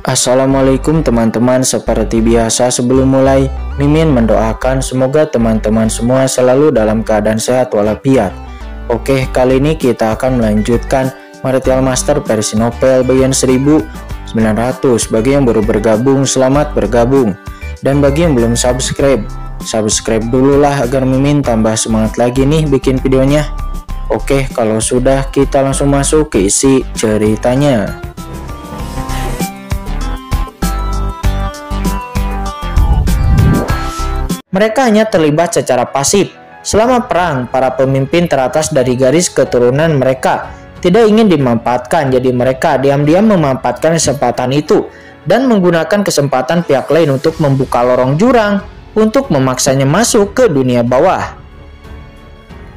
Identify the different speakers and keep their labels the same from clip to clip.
Speaker 1: Assalamualaikum teman-teman, seperti biasa sebelum mulai, Mimin mendoakan semoga teman-teman semua selalu dalam keadaan sehat walafiat. Oke, kali ini kita akan melanjutkan Martial Master versi novel bagian 1900. Bagi yang baru bergabung, selamat bergabung. Dan bagi yang belum subscribe dulu lah agar Mimin tambah semangat lagi nih bikin videonya. Oke, kalau sudah kita langsung masuk ke isi ceritanya. Mereka hanya terlibat secara pasif. Selama perang, para pemimpin teratas dari garis keturunan mereka tidak ingin dimanfaatkan, jadi mereka diam-diam memanfaatkan kesempatan itu dan menggunakan kesempatan pihak lain untuk membuka lorong jurang untuk memaksanya masuk ke dunia bawah.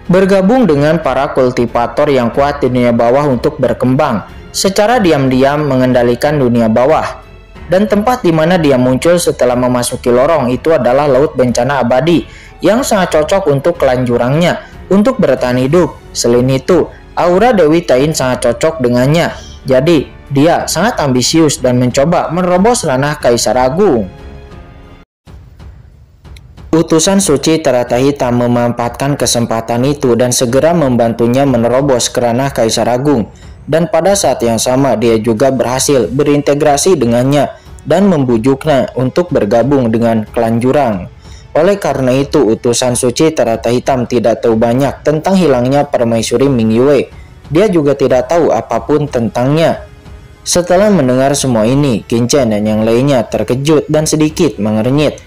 Speaker 1: Bergabung dengan para kultivator yang kuat di dunia bawah untuk berkembang, secara diam-diam mengendalikan dunia bawah. Dan tempat di mana dia muncul setelah memasuki lorong itu adalah Laut Bencana Abadi yang sangat cocok untuk klan jurangnya untuk bertahan hidup. Selain itu, aura Dewi Tain sangat cocok dengannya. Jadi, dia sangat ambisius dan mencoba menerobos ranah Kaisar Agung. Utusan suci Teratai Hitam memanfaatkan kesempatan itu dan segera membantunya menerobos ke ranah Kaisar Agung. Dan pada saat yang sama dia juga berhasil berintegrasi dengannya dan membujuknya untuk bergabung dengan klan jurang. Oleh karena itu, utusan suci Teratai Hitam tidak tahu banyak tentang hilangnya permaisuri Ming Yue. Dia juga tidak tahu apapun tentangnya. Setelah mendengar semua ini, Qin Chen dan yang lainnya terkejut dan sedikit mengernyit.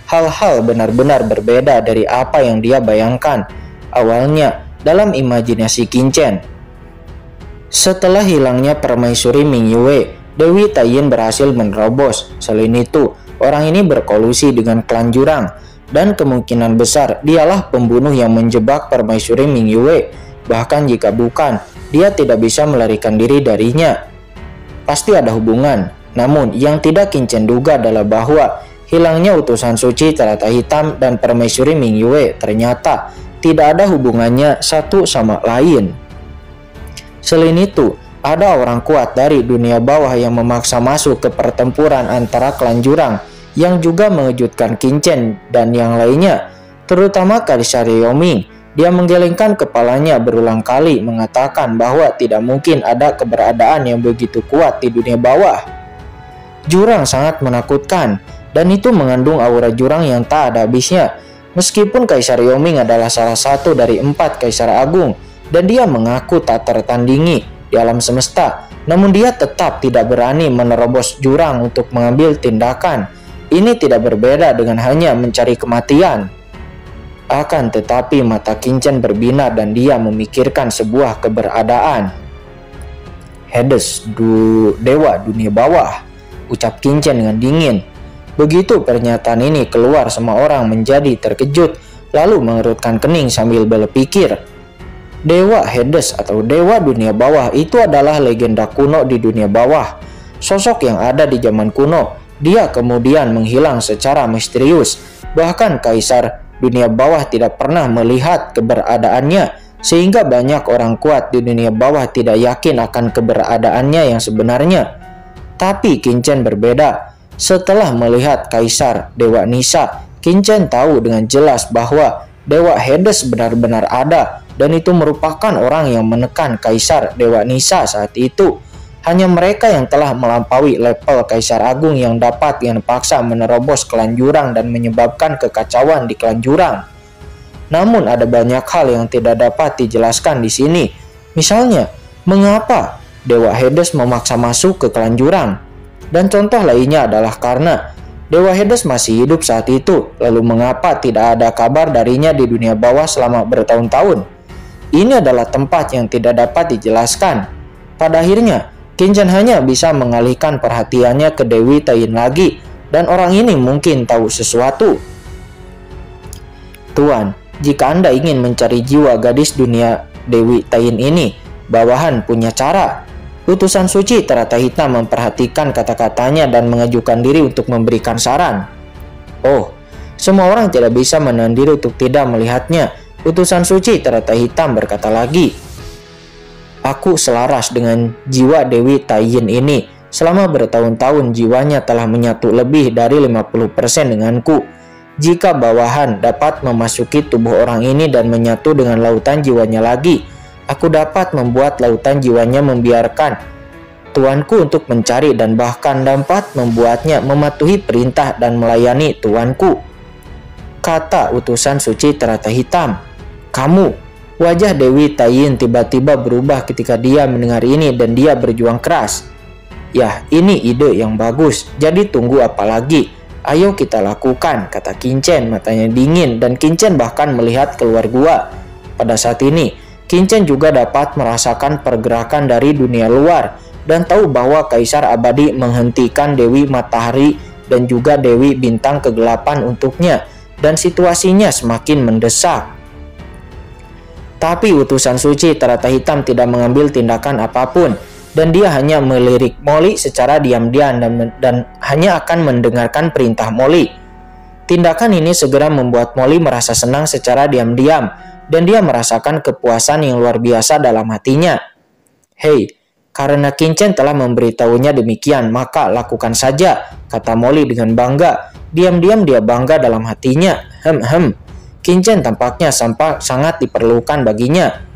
Speaker 1: Hal-hal benar-benar berbeda dari apa yang dia bayangkan awalnya dalam imajinasi Qin Chen. Setelah hilangnya permaisuri Ming Yue, Dewi Tain berhasil menerobos. Selain itu, orang ini berkolusi dengan klan jurang dan kemungkinan besar dialah pembunuh yang menjebak permaisuri Ming Yue. Bahkan jika bukan, dia tidak bisa melarikan diri darinya. Pasti ada hubungan. Namun yang tidak Qin Chen duga adalah bahwa hilangnya utusan suci Teratai Hitam dan permaisuri Ming Yue ternyata tidak ada hubungannya satu sama lain. Selain itu, ada orang kuat dari dunia bawah yang memaksa masuk ke pertempuran antara klan jurang yang juga mengejutkan Qin Chen dan yang lainnya, terutama Kaisar Yoming. Dia menggelengkan kepalanya berulang kali mengatakan bahwa tidak mungkin ada keberadaan yang begitu kuat di dunia bawah. Jurang sangat menakutkan dan itu mengandung aura jurang yang tak ada habisnya. Meskipun Kaisar Yoming adalah salah satu dari 4 Kaisar Agung dan dia mengaku tak tertandingi di alam semesta, namun dia tetap tidak berani menerobos jurang untuk mengambil tindakan. Ini tidak berbeda dengan hanya mencari kematian. Akan tetapi mata Qin Chen berbinar dan dia memikirkan sebuah keberadaan. Hades, dewa dunia bawah, ucap Qin Chen dengan dingin. Begitu pernyataan ini keluar, semua orang menjadi terkejut lalu mengerutkan kening sambil berpikir. Dewa Hades atau dewa dunia bawah itu adalah legenda kuno di dunia bawah. Sosok yang ada di zaman kuno. Dia kemudian menghilang secara misterius. Bahkan Kaisar dunia bawah tidak pernah melihat keberadaannya, sehingga banyak orang kuat di dunia bawah tidak yakin akan keberadaannya yang sebenarnya. Tapi Qin Chen berbeda. Setelah melihat Kaisar Dewa Nisa, Qin Chen tahu dengan jelas bahwa Dewa Hades benar-benar ada. Dan itu merupakan orang yang menekan Kaisar Dewa Nisa saat itu. Hanya mereka yang telah melampaui level Kaisar Agung yang dapat dengan paksa menerobos klan jurang dan menyebabkan kekacauan di klan jurang. Namun ada banyak hal yang tidak dapat dijelaskan di sini. Misalnya, mengapa Dewa Hades memaksa masuk ke klan jurang? Dan contoh lainnya adalah karena Dewa Hades masih hidup saat itu. Lalu mengapa tidak ada kabar darinya di dunia bawah selama bertahun-tahun? Ini adalah tempat yang tidak dapat dijelaskan. Pada akhirnya, Qin Chen hanya bisa mengalihkan perhatiannya ke Dewi Tain lagi, dan orang ini mungkin tahu sesuatu. Tuan, jika Anda ingin mencari jiwa gadis dunia Dewi Tain ini, bawahan punya cara. Utusan suci Teratai Hitam memperhatikan kata-katanya dan mengajukan diri untuk memberikan saran. Oh, semua orang tidak bisa menahan diri untuk tidak melihatnya. Utusan suci Teratai Hitam berkata lagi, Aku selaras dengan jiwa Dewi Tain ini. Selama bertahun-tahun jiwanya telah menyatu lebih dari 50% denganku. Jika bawahan dapat memasuki tubuh orang ini dan menyatu dengan lautan jiwanya lagi, aku dapat membuat lautan jiwanya membiarkan tuanku untuk mencari dan bahkan dapat membuatnya mematuhi perintah dan melayani tuanku. Kata utusan suci terata hitam. Kamu. Wajah Dewi Taiyin tiba-tiba berubah ketika dia mendengar ini dan dia berjuang keras. Ya, ini ide yang bagus, jadi tunggu apa lagi? Ayo kita lakukan, kata Qin-Chen matanya dingin dan Qin-Chen bahkan melihat keluar gua. Pada saat ini, Qin-Chen juga dapat merasakan pergerakan dari dunia luar dan tahu bahwa Kaisar Abadi menghentikan Dewi Matahari dan juga Dewi Bintang Kegelapan untuknya dan situasinya semakin mendesak. Tapi utusan suci terata hitam tidak mengambil tindakan apapun. Dan dia hanya melirik Molly secara diam-diam dan hanya akan mendengarkan perintah Molly. Tindakan ini segera membuat Molly merasa senang secara diam-diam dan dia merasakan kepuasan yang luar biasa dalam hatinya. Hei, karena Qin-Chen telah memberitahunya demikian, maka lakukan saja, kata Molly dengan bangga. Diam-diam dia bangga dalam hatinya. Qin-Chen tampaknya sangat diperlukan baginya.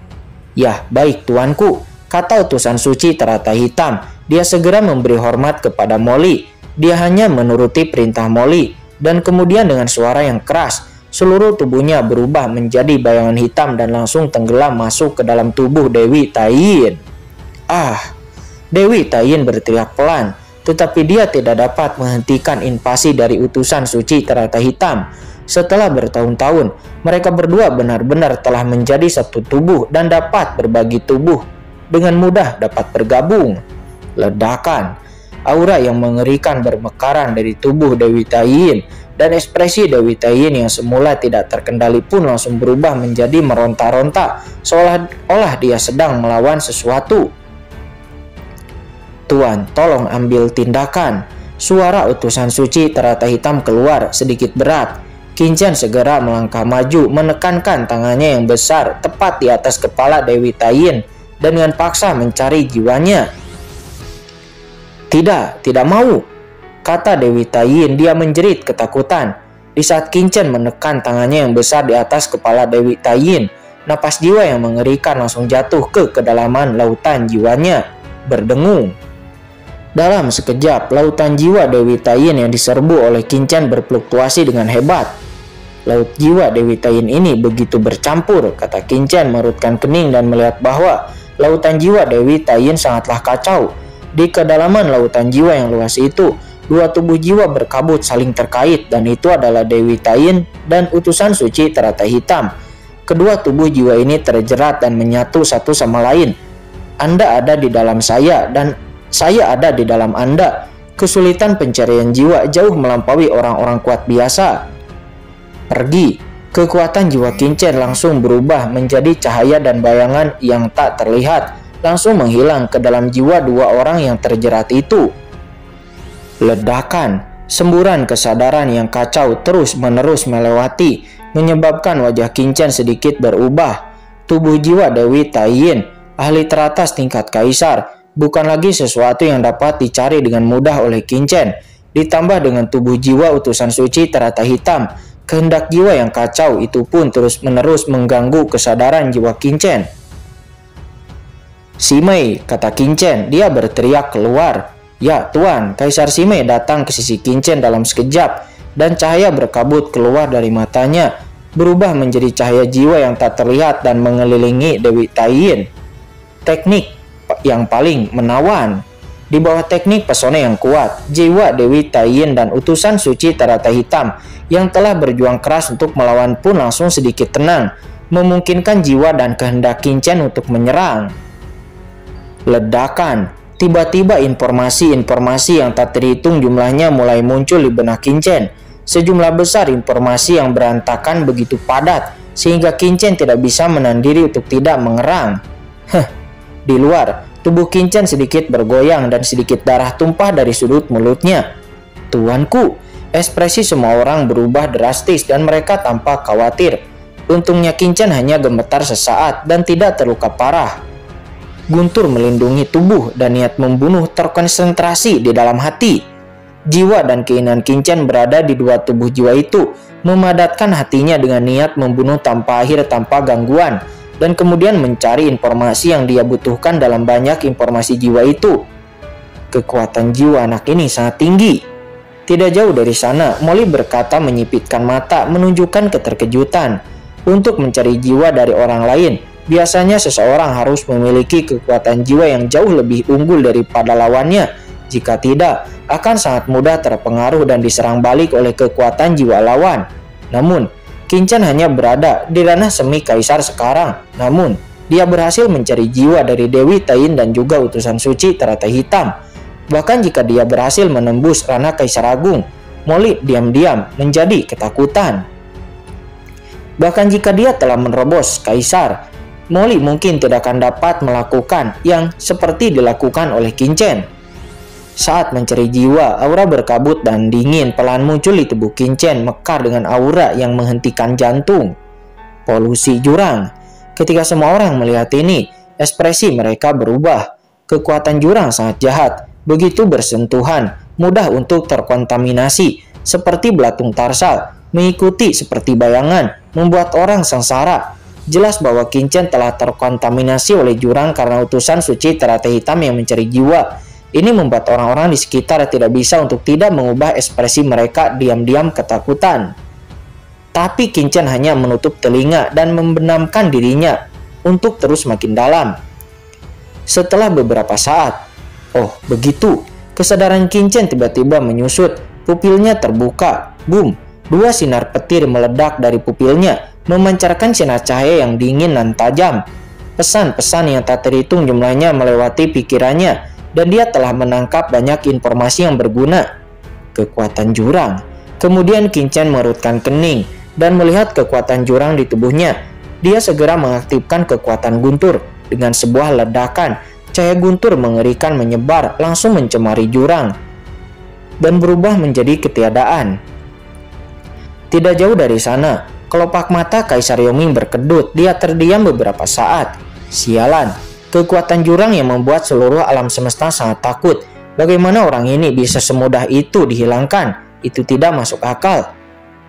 Speaker 1: Ya, baik tuanku, kata utusan suci terata hitam. Dia segera memberi hormat kepada Molly. Dia hanya menuruti perintah Molly. Dan kemudian dengan suara yang keras, seluruh tubuhnya berubah menjadi bayangan hitam dan langsung tenggelam masuk ke dalam tubuh Dewi Taiyin. Dewi Taiyin berteriak pelan. Tetapi dia tidak dapat menghentikan invasi dari utusan suci terata hitam. Setelah bertahun-tahun, mereka berdua benar-benar telah menjadi satu tubuh dan dapat berbagi tubuh. Dengan mudah dapat bergabung. Ledakan. Aura yang mengerikan bermekaran dari tubuh Dewi Taiyin dan ekspresi Dewi Taiyin yang semula tidak terkendali pun langsung berubah menjadi meronta-ronta seolah-olah dia sedang melawan sesuatu. Tuan, tolong ambil tindakan. Suara utusan suci terata hitam keluar sedikit berat. Qin-Chen segera melangkah maju menekankan tangannya yang besar tepat di atas kepala Dewi Taiyin dan dengan paksa mencari jiwanya. Tidak mau, kata Dewi Taiyin. Dia menjerit ketakutan. Di saat Qin-Chen menekan tangannya yang besar di atas kepala Dewi Taiyin, napas jiwa yang mengerikan langsung jatuh ke kedalaman lautan jiwanya, berdengung. Dalam sekejap, lautan jiwa Dewi Taiyin yang diserbu oleh Qin-Chen berfluktuasi dengan hebat. Laut jiwa Dewi Taiyin ini begitu bercampur, kata Qin-Chen merutkan kening dan melihat bahwa lautan jiwa Dewi Taiyin sangatlah kacau. Di kedalaman lautan jiwa yang luas itu, dua tubuh jiwa berkabut saling terkait dan itu adalah Dewi Taiyin dan utusan suci terata hitam. Kedua tubuh jiwa ini terjerat dan menyatu satu sama lain. Anda ada di dalam saya dan saya ada di dalam Anda. Kesulitan pencarian jiwa jauh melampaui orang-orang kuat biasa. Pergi. Kekuatan jiwa Qin-Chen langsung berubah menjadi cahaya dan bayangan yang tak terlihat, langsung menghilang ke dalam jiwa dua orang yang terjerat itu. Ledakan, semburan kesadaran yang kacau terus-menerus melewati, menyebabkan wajah Qin-Chen sedikit berubah. Tubuh jiwa Dewi Taiyin, ahli teratas tingkat kaisar, bukan lagi sesuatu yang dapat dicari dengan mudah oleh Qin-Chen. Ditambah dengan tubuh jiwa utusan suci terata hitam, kehendak jiwa yang kacau itu pun terus-menerus mengganggu kesadaran jiwa Qin-Chen. Simei, kata Qin-Chen, dia berteriak keluar. Ya tuan, Kaisar Simei datang ke sisi Qin-Chen dalam sekejap dan cahaya berkabut keluar dari matanya, berubah menjadi cahaya jiwa yang tak terlihat dan mengelilingi Dewi Taiyin. Teknik yang paling menawan. Di bawah teknik pesona yang kuat, jiwa Dewi Taiyin dan utusan suci terata hitam yang telah berjuang keras untuk melawan pun langsung sedikit tenang, memungkinkan jiwa dan kehendak Qin-Chen untuk menyerang. Ledakan. Tiba-tiba informasi-informasi yang tak terhitung jumlahnya mulai muncul di benak Qin-Chen. Sejumlah besar informasi yang berantakan begitu padat sehingga Qin-Chen tidak bisa menahan diri untuk tidak mengerang. Di luar, tubuh Qin-Chen sedikit bergoyang dan sedikit darah tumpah dari sudut mulutnya. Tuanku, ekspresi semua orang berubah drastis dan mereka tampak khawatir. Untungnya Qin-Chen hanya gemetar sesaat dan tidak terluka parah. Guntur melindungi tubuh dan niat membunuh terkonsentrasi di dalam hati. Jiwa dan keinginan Qingchen berada di dua tubuh jiwa itu, memadatkan hatinya dengan niat membunuh tanpa akhir tanpa gangguan, dan kemudian mencari informasi yang dia butuhkan dalam banyak informasi jiwa itu. Kekuatan jiwa anak ini sangat tinggi. Tidak jauh dari sana, Molly berkata menyipitkan mata menunjukkan keterkejutan. Untuk mencari jiwa dari orang lain, biasanya seseorang harus memiliki kekuatan jiwa yang jauh lebih unggul daripada lawannya. Jika tidak, akan sangat mudah terpengaruh dan diserang balik oleh kekuatan jiwa lawan. Namun, Qingchen hanya berada di ranah semi kaisar sekarang. Namun, dia berhasil mencari jiwa dari Dewi Tain dan juga utusan suci teratai hitam. Bahkan jika dia berhasil menembus ranah kaisar agung, Molly diam-diam menjadi ketakutan. Bahkan jika dia telah menerobos kaisar, Molly mungkin tidak akan dapat melakukan yang seperti dilakukan oleh Qingchen. Saat mencari jiwa, aura berkabut dan dingin pelan muncul di tubuh Qingchen, mekar dengan aura yang menghentikan jantung. Polusi jurang. Ketika semua orang melihat ini, ekspresi mereka berubah. Kekuatan jurang sangat jahat, begitu bersentuhan, mudah untuk terkontaminasi, seperti belatung tarsal, mengikuti seperti bayangan, membuat orang sengsara. Jelas bahwa Qingchen telah terkontaminasi oleh jurang karena utusan suci teratai hitam yang mencari jiwa. Ini membuat orang-orang di sekitar tidak bisa untuk tidak mengubah ekspresi mereka diam-diam ketakutan. Tapi Qingchen hanya menutup telinga dan membenamkan dirinya untuk terus makin dalam. Setelah beberapa saat, oh begitu, kesadaran Qingchen tiba-tiba menyusut, pupilnya terbuka, boom, dua sinar petir meledak dari pupilnya, memancarkan sinar cahaya yang dingin dan tajam. Pesan-pesan yang tak terhitung jumlahnya melewati pikirannya, dan dia telah menangkap banyak informasi yang berguna. Kekuatan jurang. Kemudian Qingchen mengerutkan kening dan melihat kekuatan jurang di tubuhnya. Dia segera mengaktifkan kekuatan guntur. Dengan sebuah ledakan, cahaya guntur mengerikan menyebar, langsung mencemari jurang dan berubah menjadi ketiadaan. Tidak jauh dari sana, kelopak mata Kaisar Yoming berkedut. Dia terdiam beberapa saat. Sialan, kekuatan jurang yang membuat seluruh alam semesta sangat takut. Bagaimana orang ini bisa semudah itu dihilangkan? Itu tidak masuk akal.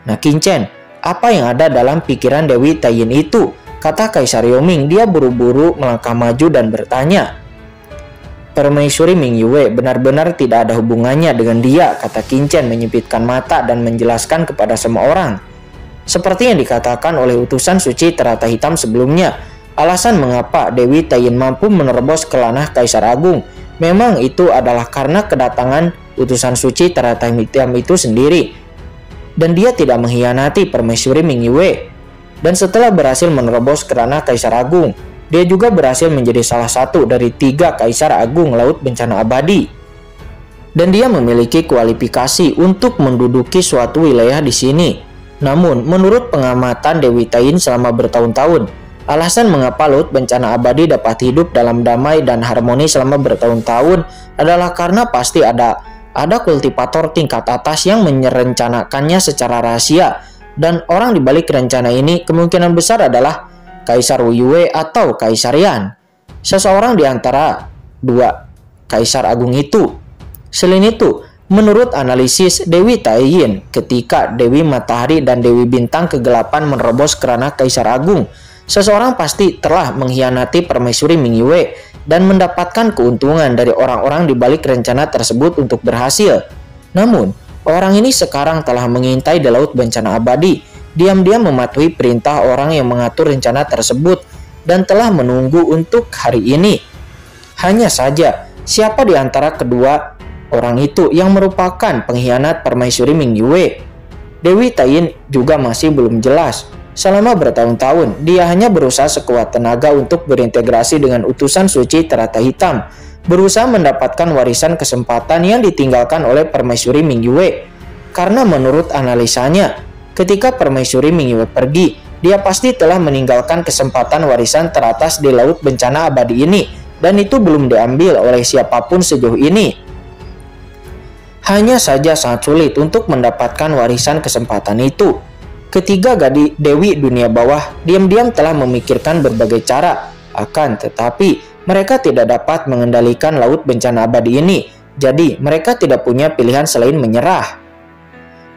Speaker 1: Nah Qingchen, apa yang ada dalam pikiran Dewi Tain itu? Kata Kaisar Yoming. Dia buru-buru melangkah maju dan bertanya. Permaisuri Ming Yue benar-benar tidak ada hubungannya dengan dia, kata Qingchen menyipitkan mata dan menjelaskan kepada semua orang. Seperti yang dikatakan oleh utusan suci teratai hitam sebelumnya, alasan mengapa Dewi Tain mampu menerobos ke ranah Kaisar Agung memang itu adalah karena kedatangan utusan suci teratai hitam itu sendiri. Dan dia tidak mengkhianati Permaisuri Ming Yue. Dan setelah berhasil menerobos ke ranah Kaisar Agung, dia juga berhasil menjadi salah satu dari 3 Kaisar Agung Laut Bencana Abadi. Dan dia memiliki kualifikasi untuk menduduki suatu wilayah di sini. Namun, menurut pengamatan Dewi Tain selama bertahun-tahun, alasan mengapa Laut Bencana Abadi dapat hidup dalam damai dan harmoni selama bertahun-tahun adalah karena pasti ada kultivator tingkat atas yang merencanakannya secara rahasia, dan orang di balik rencana ini kemungkinan besar adalah Kaisar Wu Yue atau Kaisar Yan, seseorang di antara 2 Kaisar Agung itu. Selain itu, menurut analisis Dewi Tain, ketika Dewi Matahari dan Dewi Bintang Kegelapan menerobos ke ranah Kaisar Agung, seseorang pasti telah mengkhianati Permaisuri Ming Yue dan mendapatkan keuntungan dari orang-orang di balik rencana tersebut untuk berhasil. Namun, orang ini sekarang telah mengintai di Laut Bencana Abadi, diam-diam mematuhi perintah orang yang mengatur rencana tersebut dan telah menunggu untuk hari ini. Hanya saja, siapa di antara kedua orang itu yang merupakan pengkhianat Permaisuri Ming Yue? Dewi Tain juga masih belum jelas. Selama bertahun-tahun, dia hanya berusaha sekuat tenaga untuk berintegrasi dengan utusan suci teratai hitam, berusaha mendapatkan warisan kesempatan yang ditinggalkan oleh Permaisuri Ming Yue. Karena menurut analisanya, ketika Permaisuri Ming Yue pergi, dia pasti telah meninggalkan kesempatan warisan teratas di Laut Bencana Abadi ini, dan itu belum diambil oleh siapapun sejauh ini. Hanya saja sangat sulit untuk mendapatkan warisan kesempatan itu. Ketiga gadis Dewi dunia bawah diam-diam telah memikirkan berbagai cara, akan tetapi Mereka tidak dapat mengendalikan laut bencana abadi ini, jadi mereka tidak punya pilihan selain menyerah.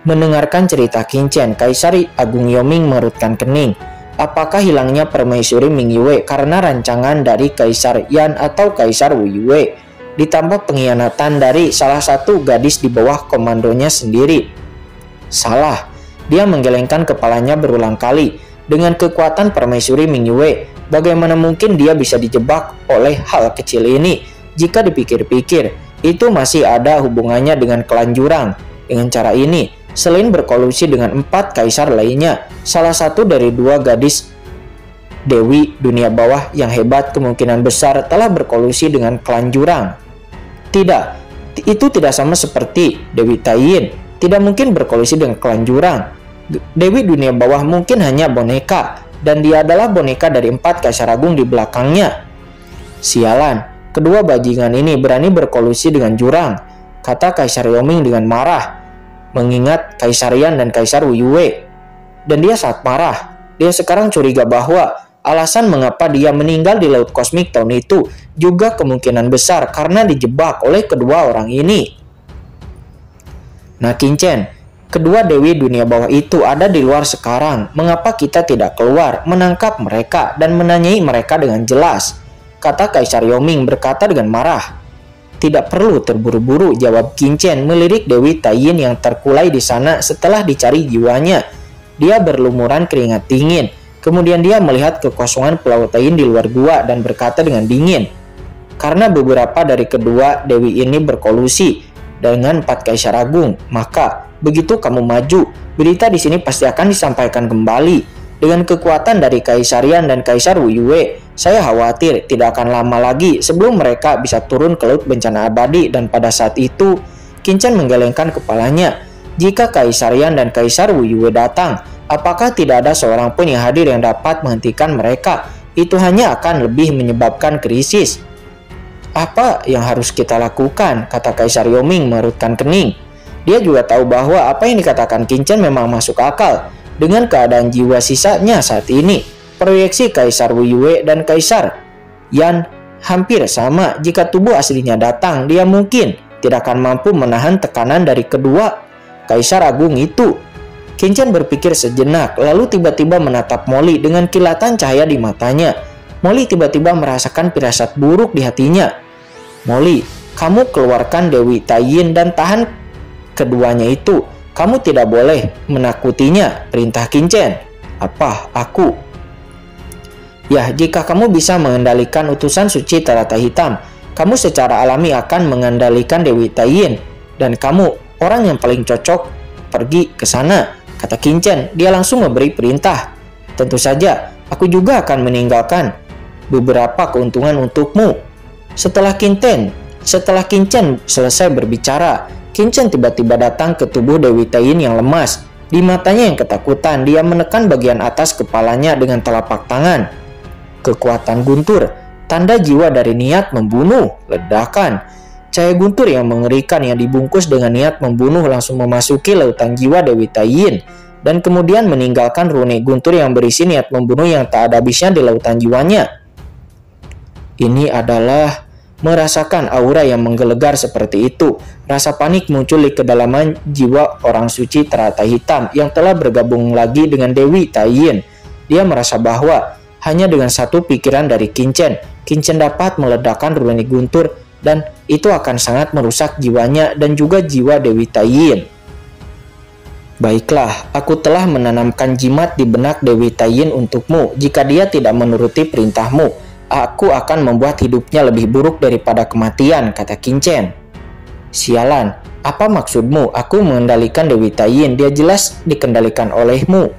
Speaker 1: Mendengarkan cerita Qingchen, Kaisar Agung Yoming mengerutkan kening. Apakah hilangnya permaisuri Ming Yue karena rancangan dari Kaisar Yan atau Kaisar Wu Yue, ditambah pengkhianatan dari salah satu gadis di bawah komandonya sendiri? Salah. Dia menggelengkan kepalanya berulang kali. Dengan kekuatan permaisuri Ming Yue, bagaimana mungkin dia bisa dijebak oleh hal kecil ini? Jika dipikir-pikir, itu masih ada hubungannya dengan klan Jurang. Dengan cara ini, selain berkolusi dengan 4 kaisar lainnya, salah satu dari 2 gadis Dewi dunia bawah yang hebat kemungkinan besar telah berkolusi dengan klan Jurang. Tidak, itu tidak sama seperti Dewi Taiyin. Tidak mungkin berkolusi dengan klan Jurang. Dewi dunia bawah mungkin hanya boneka, dan dia adalah boneka dari 4 kaisar agung di belakangnya. Sialan, kedua bajingan ini berani berkolusi dengan Jurang, kata Kaisar Yoming dengan marah, mengingat Kaisar Yan dan Kaisar Wu Yue. Dan dia sangat marah. Dia sekarang curiga bahwa alasan mengapa dia meninggal di Laut Kosmik tahun itu juga kemungkinan besar karena dijebak oleh kedua orang ini. Nah Qingchen, kedua dewi dunia bawah itu ada di luar sekarang. Mengapa kita tidak keluar, menangkap mereka, dan menanyai mereka dengan jelas? Kata Kaisar Yoming berkata dengan marah. Tidak perlu terburu-buru, jawab Qingchen melirik Dewi Taiyin yang terkulai di sana setelah dicari jiwanya. Dia berlumuran keringat dingin. Kemudian dia melihat kekosongan Pulau Taiyin di luar gua dan berkata dengan dingin. Karena beberapa dari kedua dewi ini berkolusi dengan 4 kaisar agung, maka begitu kamu maju, berita di sini pasti akan disampaikan kembali. Dengan kekuatan dari Kaisar Yan dan Kaisar Wu Yue, saya khawatir tidak akan lama lagi sebelum mereka bisa turun ke laut bencana abadi, dan pada saat itu, Qingchen menggelengkan kepalanya. Jika Kaisar Yan dan Kaisar Wu Yue datang, apakah tidak ada seorang pun yang hadir yang dapat menghentikan mereka? Itu hanya akan lebih menyebabkan krisis. Apa yang harus kita lakukan? Kata Kaisar Yoming mengerutkan kening. Dia juga tahu bahwa apa yang dikatakan Qingchen memang masuk akal. Dengan keadaan jiwa sisanya saat ini, proyeksi Kaisar Wu Yue dan Kaisar Yan hampir sama. Jika tubuh aslinya datang, dia mungkin tidak akan mampu menahan tekanan dari kedua kaisar agung itu. Qingchen berpikir sejenak, lalu tiba-tiba menatap Molly dengan kilatan cahaya di matanya. Molly tiba-tiba merasakan firasat buruk di hatinya. Molly, kamu keluarkan Dewi Taiyin dan tahan keduanya itu. Kamu tidak boleh menakutinya, perintah Qingchen. Apa? Aku? Ya, jika kamu bisa mengendalikan utusan suci Teratai Hitam, kamu secara alami akan mengendalikan Dewi Taiyin. Dan kamu orang yang paling cocok pergi ke sana, kata Qingchen. Dia langsung memberi perintah. Tentu saja, aku juga akan meninggalkan beberapa keuntungan untukmu. Setelah Qingchen selesai berbicara, Qingchen tiba-tiba datang ke tubuh Dewi Taiyin yang lemas. Di matanya yang ketakutan, dia menekan bagian atas kepalanya dengan telapak tangan. Kekuatan guntur, tanda jiwa dari niat membunuh, ledakan. Cahaya guntur yang mengerikan yang dibungkus dengan niat membunuh langsung memasuki lautan jiwa Dewi Taiyin, dan kemudian meninggalkan rune guntur yang berisi niat membunuh yang tak ada habisnya di lautan jiwanya. Ini adalah merasakan aura yang menggelegar seperti itu. Rasa panik muncul di kedalaman jiwa orang suci Teratai Hitam yang telah bergabung lagi dengan Dewi Taiyin. Dia merasa bahwa hanya dengan satu pikiran dari Qingchen dapat meledakkan rune guntur, dan itu akan sangat merusak jiwanya dan juga jiwa Dewi Taiyin. Baiklah, aku telah menanamkan jimat di benak Dewi Taiyin untukmu. Jika dia tidak menuruti perintahmu, aku akan membuat hidupnya lebih buruk daripada kematian, kata Qingchen. Sialan, apa maksudmu? Aku mengendalikan Dewi Taiyin, dia jelas dikendalikan olehmu.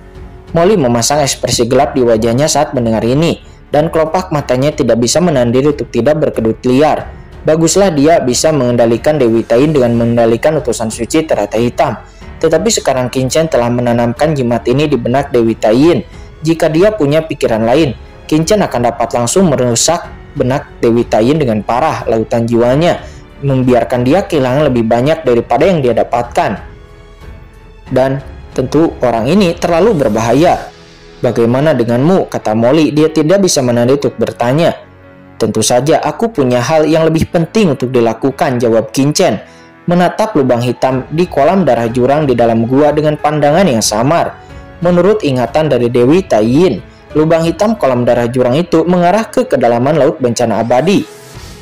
Speaker 1: Molly memasang ekspresi gelap di wajahnya saat mendengar ini, dan kelopak matanya tidak bisa menahan diri untuk tidak berkedut liar. Baguslah dia bisa mengendalikan Dewi Taiyin dengan mengendalikan utusan suci Teratai Hitam. Tetapi sekarang Qingchen telah menanamkan jimat ini di benak Dewi Taiyin. Jika dia punya pikiran lain, Qingchen akan dapat langsung merusak benak Dewi Taiyin dengan parah. Lautan jiwanya membiarkan dia kehilangan lebih banyak daripada yang dia dapatkan. Dan tentu orang ini terlalu berbahaya. Bagaimana denganmu? Kata Molly. Dia tidak bisa menahan untuk bertanya. Tentu saja aku punya hal yang lebih penting untuk dilakukan, jawab Qin Chen, menatap lubang hitam di kolam darah jurang di dalam gua dengan pandangan yang samar. Menurut ingatan dari Dewi Tai Yin, lubang hitam kolam darah jurang itu mengarah ke kedalaman laut bencana abadi.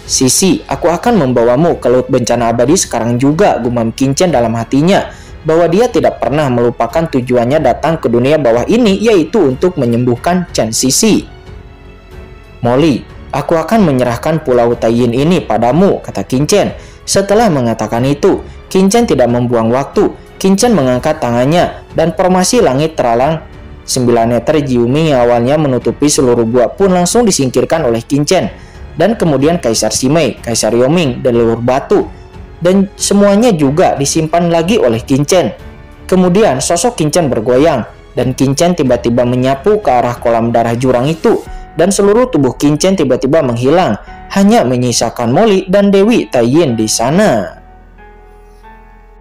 Speaker 1: Sisi, aku akan membawamu ke laut bencana abadi sekarang juga, gumam Qin Chen dalam hatinya, bahwa dia tidak pernah melupakan tujuannya datang ke dunia bawah ini, yaitu untuk menyembuhkan Chen Sisi. Molly, aku akan menyerahkan pulau Tai Yin ini padamu, kata Qin Chen. Setelah mengatakan itu, Qin Chen tidak membuang waktu. Qin Chen mengangkat tangannya dan formasi langit teralang 9 meter Jiumi yang awalnya menutupi seluruh gua pun langsung disingkirkan oleh Qin Chen. Dan kemudian Kaisar Simei, Kaisar Yoming, dan leluhur batu. Dan semuanya juga disimpan lagi oleh Qin Chen. Kemudian sosok Qin Chen bergoyang dan Qin Chen tiba-tiba menyapu ke arah kolam darah jurang itu. Dan seluruh tubuh Qin Chen tiba-tiba menghilang. Hanya menyisakan Molly dan Dewi Tai Yin di sana.